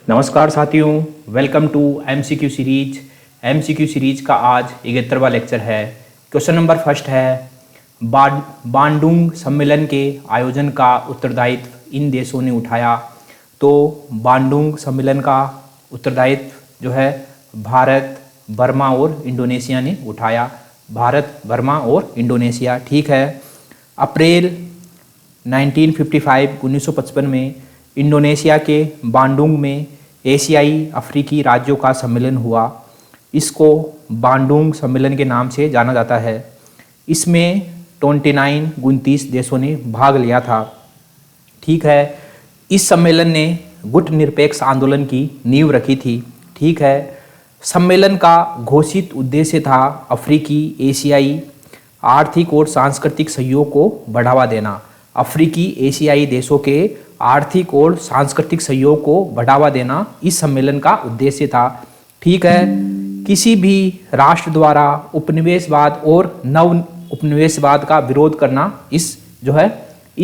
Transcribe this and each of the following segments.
नमस्कार साथियों, welcome to MCQ series. MCQ series का आज 71वां लेक्चर है। क्वेश्चन नंबर फर्स्ट है, बांडुंग सम्मेलन के आयोजन का उत्तरदायित्व इन देशों ने उठाया। तो बांडुंग सम्मेलन का उत्तरदायित्व जो है भारत, बर्मा और इंडोनेशिया ने उठाया। भारत, बर्मा और इंडोनेशिया, ठीक है। अप्रैल 1955 में इंडोनेशिया के बांडुंग में एशियाई अफ्रीकी राज्यों का सम्मेलन हुआ। इसको बांडुंग सम्मेलन के नाम से जाना जाता है। इसमें 29 देशों ने भाग लिया था, ठीक है। इस सम्मेलन ने गुट निरपेक्ष आंदोलन की नींव रखी थी, ठीक है। सम्मेलन का घोषित उद्देश्य था अफ्रीकी एशियाई आर्थिक और सांस्कृतिक सहयोग को बढ़ावा देना। अफ्रीकी एशियाई देशों के आर्थिक और सांस्कृतिक सहयोग को बढ़ावा देना इस सम्मेलन का उद्देश्य था, ठीक है। किसी भी राष्ट्र द्वारा उपनिवेशवाद और नव उपनिवेशवाद का विरोध करना इस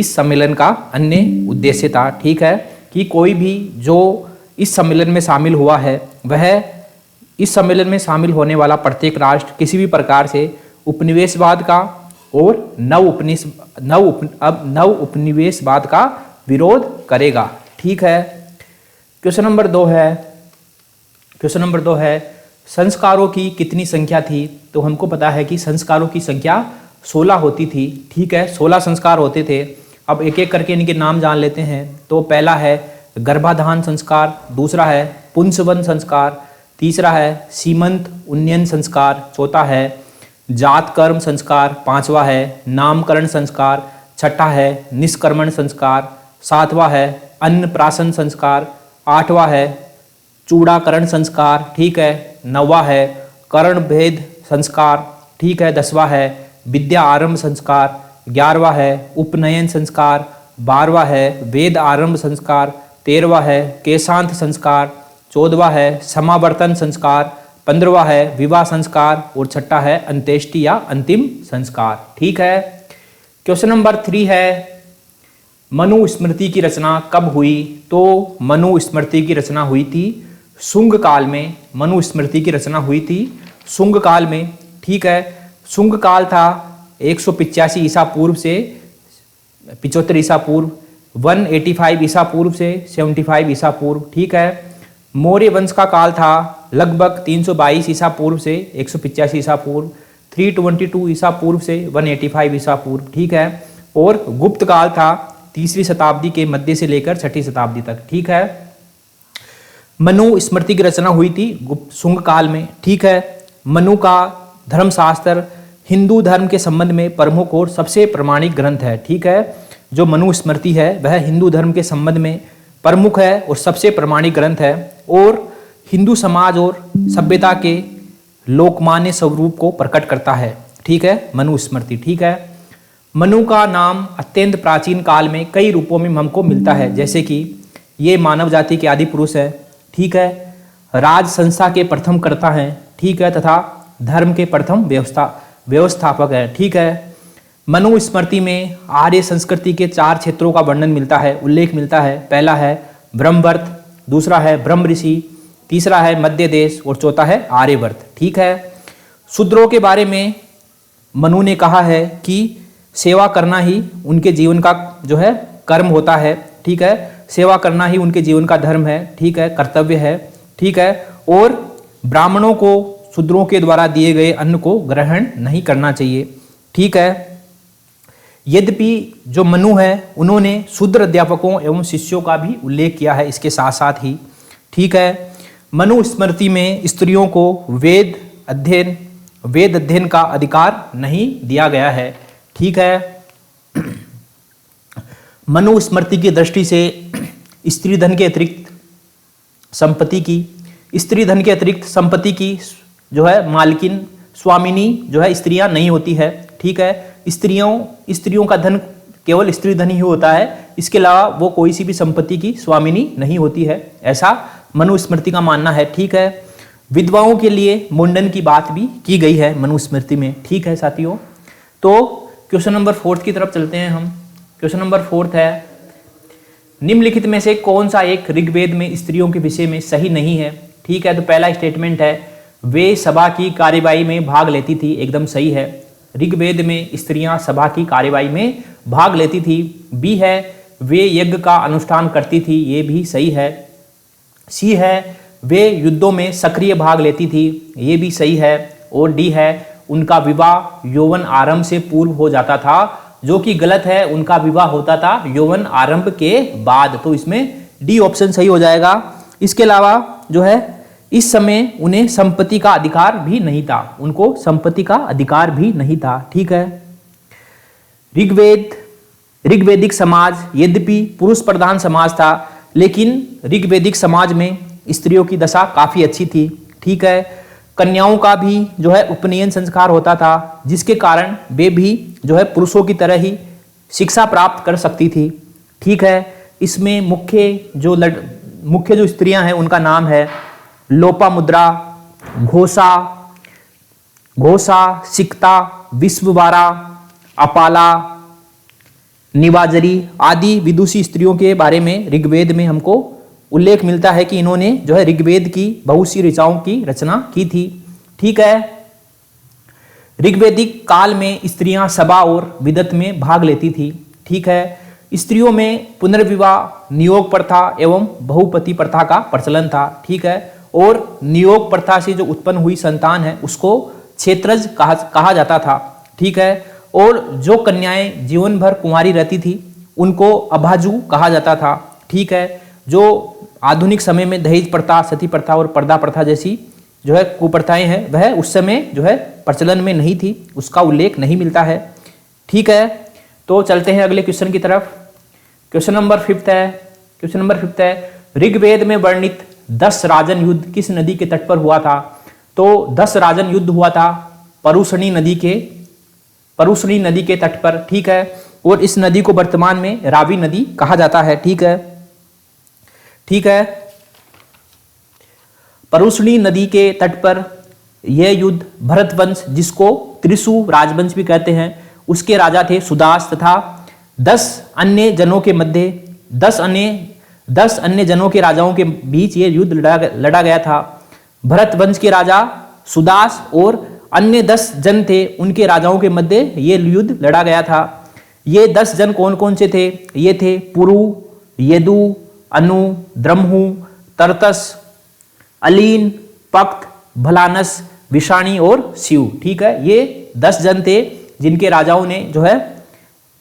सम्मेलन का अन्य उद्देश्य था, ठीक है। कि कोई भी जो इस सम्मेलन में शामिल हुआ है वह इस सम्मेलन में शामिल होने वाला प्रत्येक राष्ट्र किसी भी प्रकार से उपनिवेशवाद का और नव उपनिवेशवाद का विरोध करेगा, ठीक है। क्वेश्चन नंबर दो है संस्कारों की कितनी संख्या थी। तो हमको पता है कि संस्कारों की संख्या 16 होती थी, ठीक है। 16 संस्कार होते थे। अब एक एक करके इनके नाम जान लेते हैं। तो पहला है गर्भाधान संस्कार, दूसरा है पुंसवन संस्कार, तीसरा है सीमंत उन्नयन संस्कार, चौथा है जात कर्म संस्कार, पांचवा है नामकरण संस्कार, छठा है निष्कर्मण संस्कार, सातवां है अन्नप्राशन संस्कार, आठवां है चूड़ाकरण संस्कार, ठीक है। नौवां है कर्ण भेद संस्कार, ठीक है। 10वां है विद्या आरंभ संस्कार, 11वां है उपनयन संस्कार, 12वां है वेद आरंभ संस्कार, 13वां है केशांत संस्कार, 14वां है समावर्तन संस्कार, 15वां है विवाह संस्कार और छठा है अंत्येष्टि या अंतिम संस्कार, ठीक है। क्वेश्चन नंबर 3 है मनुस्मृति की रचना कब हुई। तो मनुस्मृति की रचना हुई थी शुंग काल में। मनुस्मृति की रचना हुई थी शुंग काल में, ठीक है। शुंग काल था 185 ईसा पूर्व से 75 ईसा पूर्व, 185 ईसा पूर्व से 75 ईसा पूर्व, ठीक है। मौर्य वंश का काल था लगभग 322 ईसा पूर्व से 185 ईसा पूर्व, 322 ईसा पूर्व से 185 ईसा पूर्व, ठीक है। और गुप्त काल था 3वीं शताब्दी के मध्य से लेकर 6वीं शताब्दी तक, ठीक है। मनुस्मृति की रचना हुई थी शुंग काल में, ठीक है। मनु का धर्मशास्त्र हिंदू धर्म के संबंध में प्रमुख और सबसे प्रमाणिक ग्रंथ है, ठीक है। जो मनुस्मृति है वह हिंदू धर्म के संबंध में प्रमुख है और सबसे प्रमाणिक ग्रंथ है और हिंदू समाज और सभ्यता के लोकमान्य स्वरूप को प्रकट करता है, ठीक है। मनुस्मृति, ठीक है। मनु का नाम अत्यंत प्राचीन काल में कई रूपों में हमको मिलता है, जैसे कि ये मानव जाति के आदि पुरुष है, ठीक है। राज संस्था के प्रथम कर्ता हैं, ठीक है, तथा धर्म के प्रथम व्यवस्थापक है, ठीक है। मनुस्मृति में आर्य संस्कृति के 4 क्षेत्रों का वर्णन मिलता है, उल्लेख मिलता है। पहला है ब्रह्मवर्त, दूसरा है ब्रह्म ऋषि, तीसरा है मध्य देश और चौथा है आर्यवर्त, ठीक है। शूद्रों के बारे में मनु ने कहा है कि सेवा करना ही उनके जीवन का जो है कर्म होता है, ठीक है। सेवा करना ही उनके जीवन का धर्म है, ठीक है, कर्तव्य है, ठीक है। और ब्राह्मणों को शूद्रों के द्वारा दिए गए अन्न को ग्रहण नहीं करना चाहिए, ठीक है। यद्यपि जो मनु है उन्होंने शूद्र अध्यापकों एवं शिष्यों का भी उल्लेख किया है इसके साथ साथ ही, ठीक है। मनुस्मृति में स्त्रियों को वेद अध्ययन का अधिकार नहीं दिया गया है, ठीक है। मनुस्मृति की दृष्टि से स्त्री धन के अतिरिक्त संपत्ति की जो है मालकिन स्वामिनी जो है स्त्रियां नहीं होती है, ठीक है। स्त्रियों का धन केवल स्त्री धन ही होता है, इसके अलावा वो कोई सी भी संपत्ति की स्वामिनी नहीं होती है, ऐसा मनुस्मृति का मानना है, ठीक है। विधवाओं के लिए मुंडन की बात भी की गई है मनुस्मृति में, ठीक है साथियों। तो क्वेश्चन नंबर 4 की तरफ चलते हैं हम। क्वेश्चन नंबर 4 है निम्नलिखित में से कौन सा एक ऋग्वेद में स्त्रियों के विषय में सही नहीं है? ठीक है, तो पहला स्टेटमेंट है वे सभा की कार्यवाही में भाग लेती थी, एकदम सही है। ऋग्वेद में स्त्रियां सभा की कार्यवाही में भाग लेती थी। बी है वे यज्ञ का अनुष्ठान करती थी, ये भी सही है। सी है वे युद्धों में सक्रिय भाग लेती थी, ये भी सही है। और डी है उनका विवाह यौवन आरंभ से पूर्व हो जाता था, जो कि गलत है। उनका विवाह होता था यौवन आरंभ के बाद, तो इसमें डी ऑप्शन सही हो जाएगा। इसके अलावा जो है इस समय उन्हें संपत्ति का अधिकार भी नहीं था, उनको संपत्ति का अधिकार भी नहीं था। ठीक है, ऋग्वेदिक समाज यद्यपि पुरुष प्रधान समाज था, लेकिन ऋग्वेदिक समाज में स्त्रियों की दशा काफी अच्छी थी। ठीक है, कन्याओं का भी जो है उपनयन संस्कार होता था, जिसके कारण वे भी जो है पुरुषों की तरह ही शिक्षा प्राप्त कर सकती थी। ठीक है, इसमें मुख्य जो स्त्रियां हैं उनका नाम है लोपामुद्रा, घोषा, सिक्ता, विश्ववारा, अपाला, निवाजरी आदि विदुषी स्त्रियों के बारे में ऋग्वेद में हमको उल्लेख मिलता है कि इन्होंने जो है ऋग्वेद की बहुत सी ऋचाओं की रचना की थी। ठीक है, ऋग्वेदिक काल में स्त्रियां सभा और विदत में भाग लेती थी। ठीक है, स्त्रियों में पुनर्विवाह, नियोग प्रथा एवं बहुपति प्रथा का प्रचलन था। ठीक है, और नियोग प्रथा से जो उत्पन्न हुई संतान है उसको क्षेत्रज कहा जाता था। ठीक है, और जो कन्याएं जीवन भर कुंवारी रहती थी उनको अभाजू कहा जाता था। ठीक है, जो आधुनिक समय में दहेज प्रथा, सती प्रथा और पर्दा प्रथा जैसी जो है कुप्रथाएं हैं वह उस समय जो है प्रचलन में नहीं थी, उसका उल्लेख नहीं मिलता है। ठीक है, तो चलते हैं अगले क्वेश्चन की तरफ। क्वेश्चन नंबर 5 है ऋग्वेद में वर्णित 10 राजन युद्ध किस नदी के तट पर हुआ था? तो 10 राजन युद्ध हुआ था परुषणी नदी के तट पर। ठीक है, और इस नदी को वर्तमान में रावी नदी कहा जाता है। ठीक है, परुषणी नदी के तट पर यह युद्ध भरतवंश, जिसको त्रिशु राजवंश भी कहते हैं, उसके राजा थे सुदास तथा 10 अन्य जनों के राजाओं के बीच ये युद्ध लड़ा गया था। भरतवंश के राजा सुदास और अन्य 10 जन थे, उनके राजाओं के मध्य ये युद्ध लड़ा गया था। ये 10 जन कौन कौन से थे? ये थे पुरु, यदु, अनु, द्रम्हु, तरतस, अलीन, पक्त, भलानस, विषाणी और शिव। ठीक है, ये 10 जन थे जिनके राजाओं ने जो है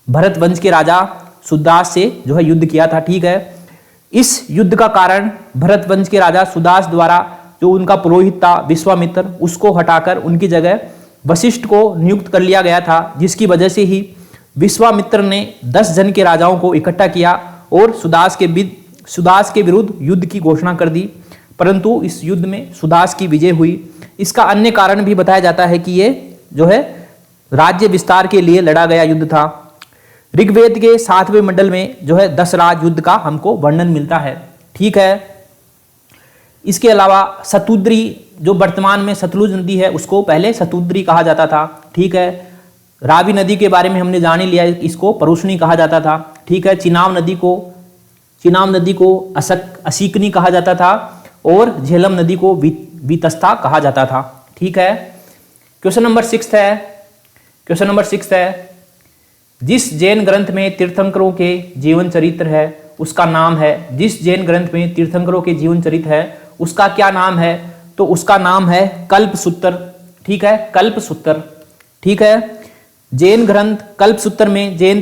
भरतवंश के राजा सुदास से जो है युद्ध किया था। ठीक है, इस युद्ध का कारण भरतवंश के राजा सुदास द्वारा जो उनका पुरोहित था विश्वामित्र, उसको हटाकर उनकी जगह वशिष्ठ को नियुक्त कर लिया गया था, जिसकी वजह से ही विश्वामित्र ने 10 जन के राजाओं को इकट्ठा किया और सुदास के विरुद्ध युद्ध की घोषणा कर दी, परंतु इस युद्ध में सुदास की विजय हुई। इसका अन्य कारण भी बताया जाता है कि ये जो है राज्य विस्तार के लिए लड़ा गया युद्ध था। ऋग्वेद के 7वें मंडल में जो है 10 राज युद्ध का हमको वर्णन मिलता है। ठीक है, इसके अलावा सतुद्री, जो वर्तमान में सतलुज नदी है, उसको पहले सतुद्री कहा जाता था। ठीक है, रावी नदी के बारे में हमने जान ही लिया, इसको परुषणी कहा जाता था। ठीक है, चिनाब नदी को असीकनी कहा जाता था और झेलम नदी को वीतस्ता कहा जाता था। ठीक है, क्वेश्चन नंबर 6 है जिस जैन ग्रंथ में तीर्थंकरों के जीवन चरित्र है उसका नाम है, जिस जैन ग्रंथ में तीर्थंकरों के जीवन चरित्र है उसका क्या नाम है? तो उसका नाम है कल्पसूत्र। ठीक है, कल्पसूत्र। ठीक है, जैन ग्रंथ कल्पसूत्र में जैन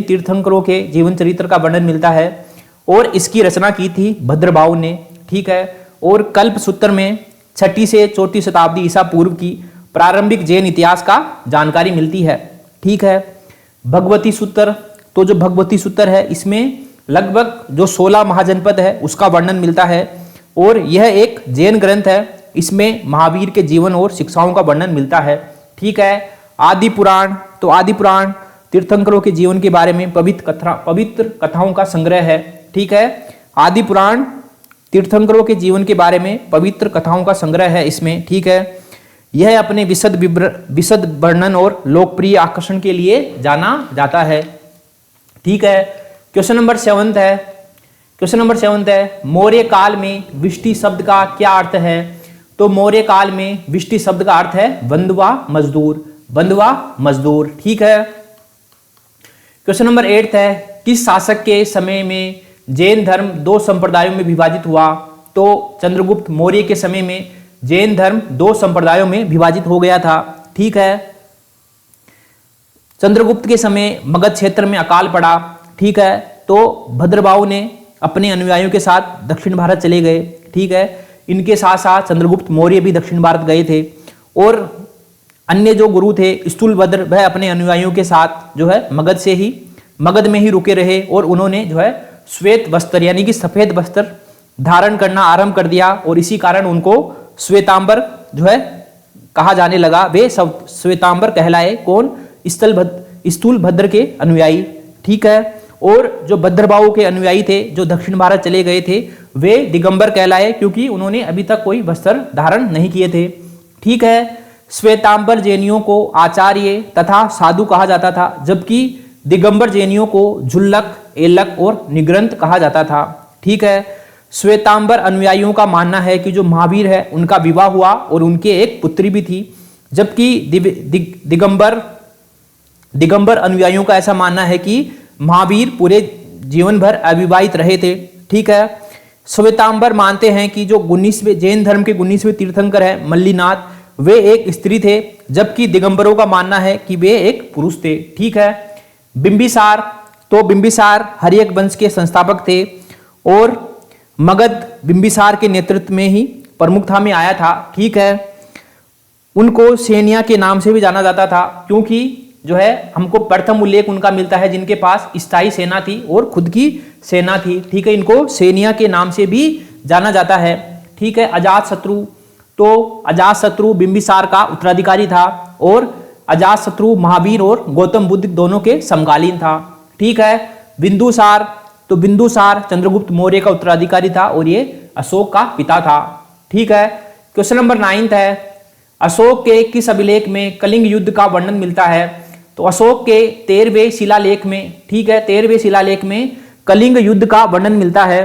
तीर्थंकरों के जीवन चरित्र का वर्णन मिलता है और इसकी रचना की थी भद्रभाव ने। ठीक है, और कल्पसूत्र में 6ठी से 4ठी शताब्दी ईसा पूर्व की प्रारंभिक जैन इतिहास का जानकारी मिलती है। ठीक है, भगवती सूत्र, तो जो भगवती सूत्र है इसमें लगभग जो 16 महाजनपद है उसका वर्णन मिलता है और यह एक जैन ग्रंथ है। इसमें महावीर के जीवन और शिक्षाओं का वर्णन मिलता है। ठीक है, आदि पुराण, तो आदि पुराण तीर्थंकरों के जीवन के बारे में पवित्र कथाओं का संग्रह है। ठीक है, आदि पुराण तीर्थंकरों के जीवन के बारे में पवित्र कथाओं का संग्रह है इसमें। ठीक है, यह अपने विशद वर्णन और लोकप्रिय आकर्षण के लिए जाना जाता है। ठीक है, क्वेश्चन नंबर 7 है, क्वेश्चन नंबर 7 है मौर्य काल में विष्टि शब्द का क्या अर्थ है? तो मौर्य काल में विष्टि शब्द का अर्थ है बंधुआ मजदूर, बंधुआ मजदूर। ठीक है। क्वेश्चन नंबर 8 है किस शासक के समय में जैन धर्म 2 संप्रदायों में विभाजित हुआ? तो चंद्रगुप्त मौर्य के समय में जैन धर्म 2 संप्रदायों में विभाजित हो गया था। ठीक है। चंद्रगुप्त के समय मगध क्षेत्र में अकाल पड़ा। ठीक है। तो भद्रबाहु ने अपने अनुयायियों के साथ दक्षिण भारत चले गए। ठीक है। इनके साथ साथ चंद्रगुप्त मौर्य भी दक्षिण भारत गए थे और अन्य जो गुरु थे स्थूलभद्र वह अपने अनुयायियों के साथ जो है मगध में ही रुके रहे और उन्होंने जो है श्वेत वस्त्र यानी कि सफेद वस्त्र धारण करना आरंभ कर दिया और इसी कारण उनको श्वेतांबर जो है कहा जाने लगा। वे सब श्वेतांबर कहलाए। कौन? स्थूलभद्र के अनुयायी। ठीक है। और जो भद्रबाहु के अनुयायी थे जो दक्षिण भारत चले गए थे वे दिगंबर कहलाए क्योंकि उन्होंने अभी तक कोई वस्त्र धारण नहीं किए थे। ठीक है। श्वेतांबर जैनियों को आचार्य तथा साधु कहा जाता था जबकि दिगंबर जैनियों को झुल्लक, एलक और निग्रंथ कहा जाता था। ठीक है। श्वेतांबर अनुयायियों का मानना है कि जो महावीर है उनका विवाह हुआ और उनके एक पुत्री भी थी जबकि दिगंबर अनुयायियों का ऐसा मानना है कि महावीर पूरे जीवन भर अविवाहित रहे थे। ठीक है। श्वेतांबर मानते हैं कि जो 19वें जैन धर्म के 19वें तीर्थंकर है मल्लिनाथ वे एक स्त्री थे जबकि दिगंबरों का मानना है कि वे एक पुरुष थे। ठीक है। बिंबिसार, तो बिंबिसार हर्यक वंश के संस्थापक थे और मगध बिंबिसार के नेतृत्व में ही प्रमुखता में आया था। ठीक है। उनको सेनिया के नाम से भी जाना जाता था क्योंकि जो है हमको प्रथम उल्लेख उनका मिलता है जिनके पास स्थायी सेना थी और खुद की सेना थी। ठीक है। इनको सेनिया के नाम से भी जाना जाता है। ठीक है। अजातशत्रु, तो अजातशत्रु बिंबिसार का उत्तराधिकारी था और अजातशत्रु महावीर और गौतम बुद्ध दोनों के समकालीन था। ठीक है। बिंदुसार, तो बिंदुसार चंद्रगुप्त मौर्य का उत्तराधिकारी था और ये अशोक का पिता था। ठीक है। क्वेश्चन नंबर 9 है अशोक के किस अभिलेख में कलिंग युद्ध का वर्णन मिलता है? तो अशोक के 13वें शिलालेख में, ठीक है, 13वें शिलालेख में कलिंग युद्ध का वर्णन मिलता है।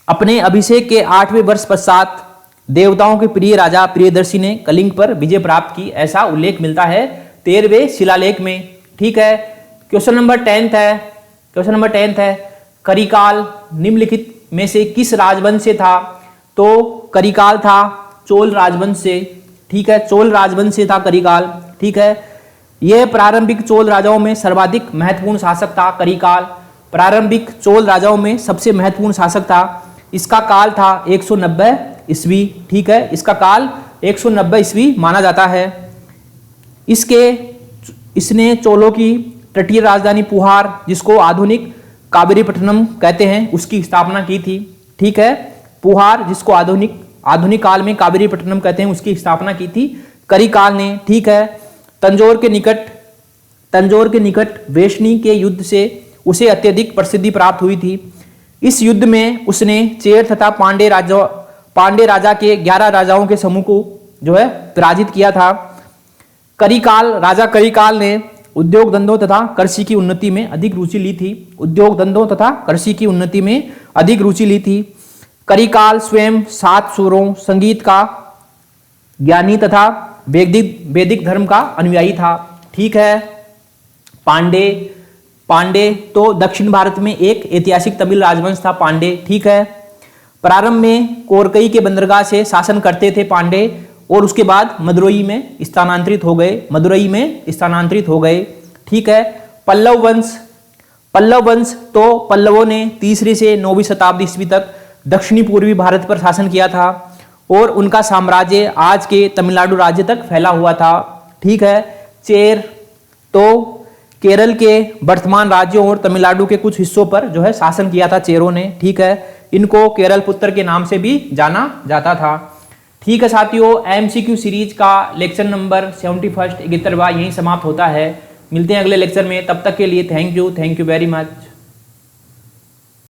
अपने अभिषेक के 8वें वर्ष पश्चात देवताओं के प्रिय राजा प्रियदर्शी ने कलिंग पर विजय प्राप्त की, ऐसा उल्लेख मिलता है 13वें शिलालेख में। ठीक है। क्वेश्चन नंबर 10 है, क्वेश्चन नंबर 10 है करिकाल निम्नलिखित में से किस राजवंश से था? तो करिकाल था चोल राजवंश से। ठीक है। चोल राजवंश से था करिकाल। ठीक है। यह प्रारंभिक चोल राजाओं में सर्वाधिक महत्वपूर्ण शासक था। करिकाल प्रारंभिक चोल राजाओं में सबसे महत्वपूर्ण शासक था। इसका काल था 190 ईस्वी। ठीक है। इसका काल 190 ईस्वी माना जाता है। इसने चोलों की तटीय राजधानी पुहार जिसको आधुनिक कावेरीपट्टनम कहते हैं उसकी स्थापना की थी। ठीक है। पुहार जिसको आधुनिक काल में कावेरीपट्टनम कहते हैं उसकी स्थापना की थी करिकाल ने। ठीक है। तंजौर के निकट वेशनी के युद्ध से उसे अत्यधिक प्रसिद्धि प्राप्त हुई थी। इस युद्ध में उसने चेर तथा पांडे राजा के 11 राजाओं के समूह को जो है पराजित किया था। राजा करिकाल ने उद्योग धंधों तथा कृषि की उन्नति में अधिक रुचि ली थी। उद्योग धंधों तथा कृषि की उन्नति में अधिक रुचि ली थी। करिकाल स्वयं 7 सुरों, संगीत का ज्ञानी तथा वैदिक धर्म का अनुयायी था। ठीक है। पांडे तो दक्षिण भारत में एक ऐतिहासिक तमिल राजवंश था पांडे। ठीक है। प्रारंभ में कोरकई के बंदरगाह से शासन करते थे पांडे और उसके बाद मदुरई में स्थानांतरित हो गए। ठीक है। पल्लव वंश तो पल्लवों ने 3वीं से 9वीं शताब्दी ईस्वी तक दक्षिणी पूर्वी भारत पर शासन किया था और उनका साम्राज्य आज के तमिलनाडु राज्य तक फैला हुआ था। ठीक है। चेर तो केरल के वर्तमान राज्यों और तमिलनाडु के कुछ हिस्सों पर जो है शासन किया था चेरों ने। ठीक है। इनको केरल पुत्र के नाम से भी जाना जाता था। ठीक है साथियों, एमसीक्यू सीरीज का लेक्चर नंबर 71 71वां यहीं समाप्त होता है। मिलते हैं अगले लेक्चर में, तब तक के लिए थैंक यू वेरी मच।